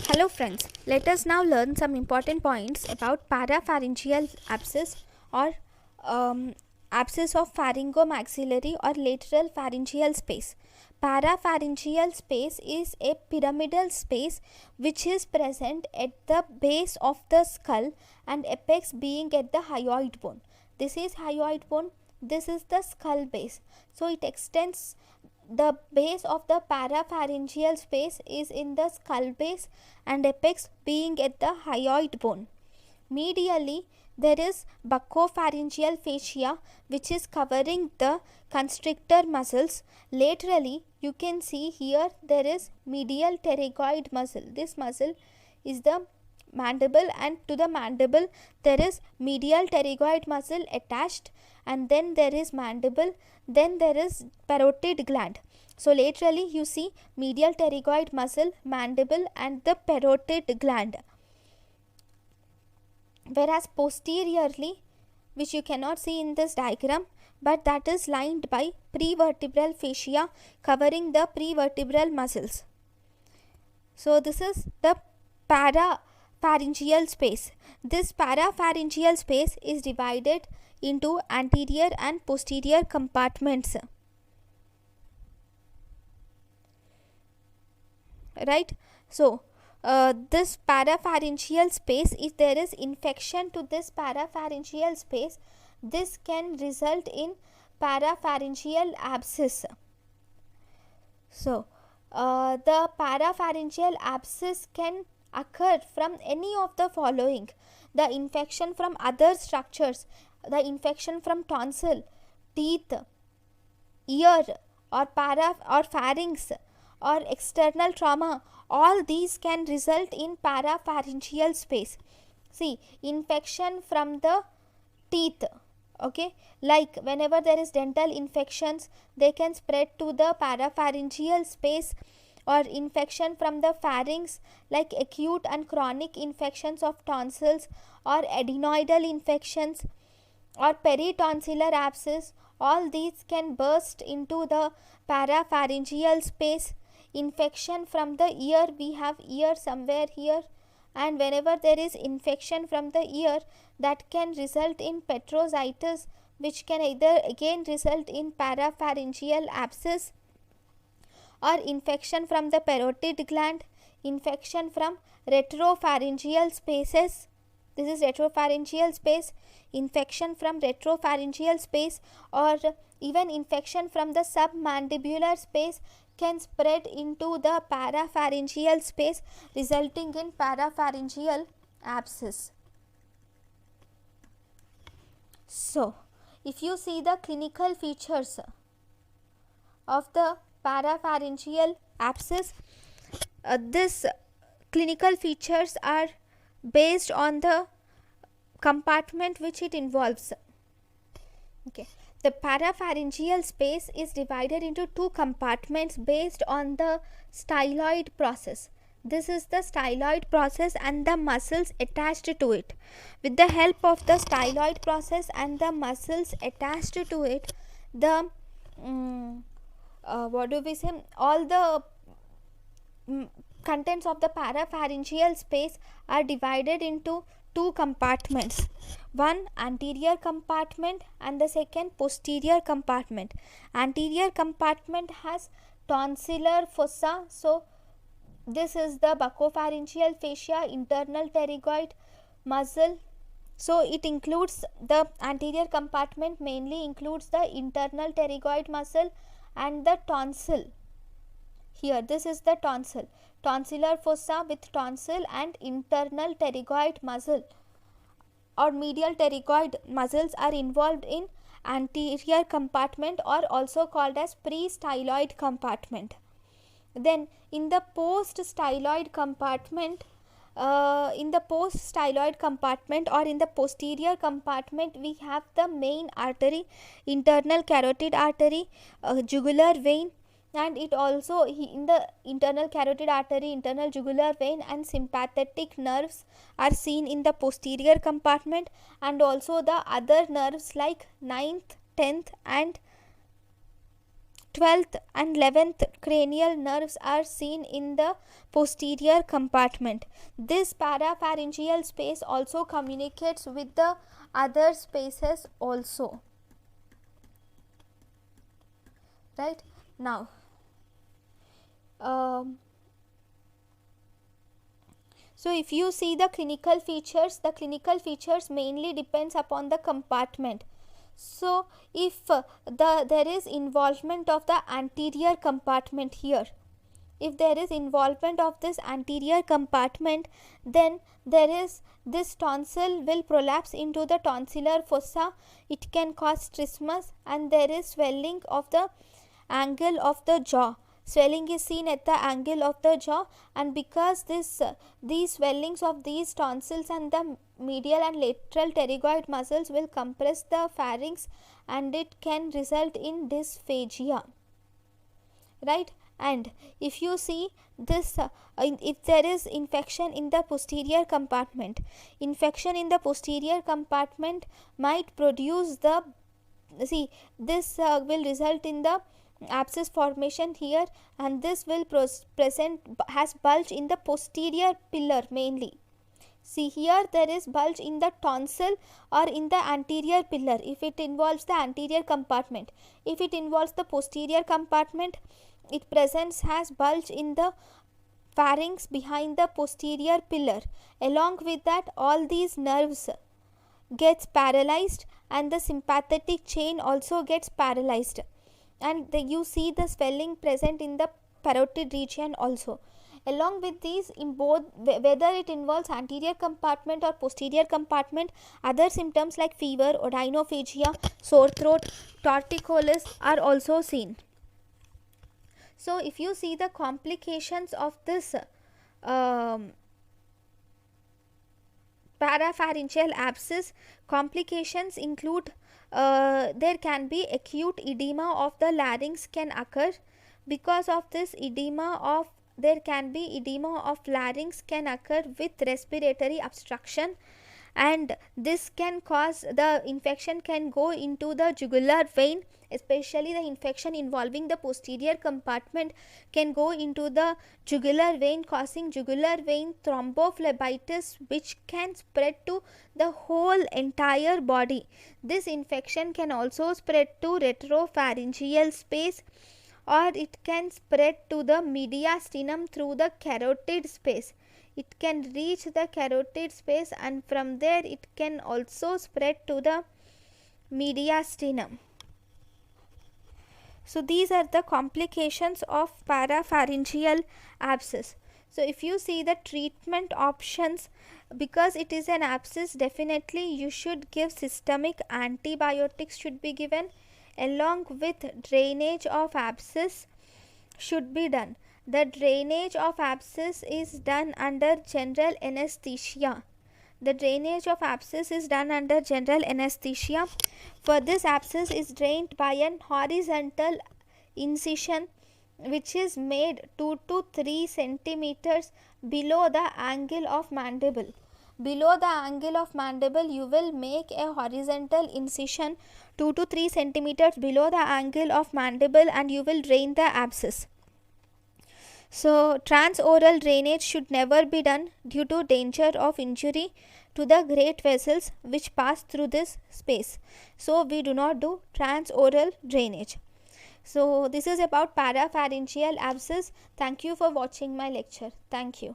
Hello friends, let us now learn some important points about parapharyngeal abscess or abscess of pharyngomaxillary or lateral pharyngeal space. Parapharyngeal space is a pyramidal space which is present at the base of the skull and apex being at the hyoid bone. This is hyoid bone, this is the skull base. So it extends. The base of the parapharyngeal space is in the skull base and apex being at the hyoid bone. Medially, there is buccopharyngeal fascia which is covering the constrictor muscles. Laterally, you can see here there is medial pterygoid muscle. This muscle is the mandible, and to the mandible there is medial pterygoid muscle attached, and then there is mandible, then there is parotid gland. So laterally you see medial pterygoid muscle, mandible and the parotid gland, whereas posteriorly, which you cannot see in this diagram, but that is lined by prevertebral fascia covering the prevertebral muscles. So this is the parapharyngeal space. This parapharyngeal space is divided into anterior and posterior compartments, right? So this parapharyngeal space, if there is infection to this parapharyngeal space, this can result in parapharyngeal abscess. So the parapharyngeal abscess can occur from any of the following: the infection from other structures, the infection from tonsil, teeth, ear or pharynx, or external trauma. All these can result in parapharyngeal space. See, infection from the teeth, okay, like whenever there is dental infections, they can spread to the parapharyngeal space, or infection from the pharynx like acute and chronic infections of tonsils or adenoidal infections or peritonsillar abscess. All these can burst into the parapharyngeal space. Infection from the ear, we have ear somewhere here, and whenever there is infection from the ear, that can result in petrositis, which can either again result in parapharyngeal abscess, or infection from the parotid gland, infection from retropharyngeal spaces. This is retropharyngeal space, infection from retropharyngeal space, or even infection from the submandibular space can spread into the parapharyngeal space, resulting in parapharyngeal abscess. So, if you see the clinical features of the parapharyngeal abscess, this clinical features are based on the compartment which it involves. Okay, the parapharyngeal space is divided into two compartments based on the styloid process. This is the styloid process and the muscles attached to it. With the help of the styloid process and the muscles attached to it, the all the contents of the parapharyngeal space are divided into two compartments, one anterior compartment and the second posterior compartment. Anterior compartment has tonsillar fossa. So this is the buccopharyngeal fascia, internal pterygoid muscle. So it includes, the anterior compartment mainly includes the internal pterygoid muscle and the tonsil. Here this is the tonsil, tonsillar fossa with tonsil and internal pterygoid muscle or medial pterygoid muscles are involved in anterior compartment, or also called as pre-styloid compartment. Then in the post-styloid compartment, or in the posterior compartment, we have the main artery, internal carotid artery, jugular vein, and it also in the internal carotid artery, internal jugular vein and sympathetic nerves are seen in the posterior compartment, and also the other nerves like 9th, 10th and 12th and 11th cranial nerves are seen in the posterior compartment. This parapharyngeal space also communicates with the other spaces also. Right now, so if you see the clinical features mainly depends upon the compartment. So if there is involvement of the anterior compartment here, if there is involvement of this anterior compartment, then there is this tonsil will prolapse into the tonsillar fossa. It can cause trismus, and there is swelling of the angle of the jaw. Swelling is seen at the angle of the jaw, and because these swellings of these tonsils and the medial and lateral pterygoid muscles will compress the pharynx, and it can result in dysphagia, right? And if you see this, if there is infection in the posterior compartment, might produce the, see, this will result in the abscess formation here, and this will has bulge in the posterior pillar mainly. See, here there is bulge in the tonsil or in the anterior pillar if it involves the anterior compartment. If it involves the posterior compartment, it presents has bulge in the pharynx behind the posterior pillar. Along with that, all these nerves gets paralyzed, and the sympathetic chain also gets paralyzed, and you see the swelling present in the parotid region also. Along with these, in both, whether it involves anterior compartment or posterior compartment, other symptoms like fever, odynophagia, sore throat, torticollis are also seen. So if you see the complications of this parapharyngeal abscess, complications include there can be acute edema of the larynx can occur. Because of this edema there can be edema of larynx can occur with respiratory obstruction, and this can cause the infection can go into the jugular vein, especially the infection involving the posterior compartment can go into the jugular vein, causing jugular vein thrombophlebitis, which can spread to the whole entire body. This infection can also spread to retropharyngeal space, or it can spread to the mediastinum through the carotid space. It can reach the carotid space, and from there it can also spread to the mediastinum. So these are the complications of parapharyngeal abscess. So if you see the treatment options, because it is an abscess, definitely you should give systemic antibiotics should be given, along with drainage of abscess should be done. The drainage of abscess is done under general anesthesia. For this, abscess is drained by an horizontal incision which is made 2 to 3 centimeters below the angle of mandible. Below the angle of mandible, you will make a horizontal incision 2 to 3 centimeters below the angle of mandible, and you will drain the abscess. So transoral drainage should never be done due to danger of injury to the great vessels which pass through this space. So we do not do transoral drainage. So this is about parapharyngeal abscess. Thank you for watching my lecture. Thank you.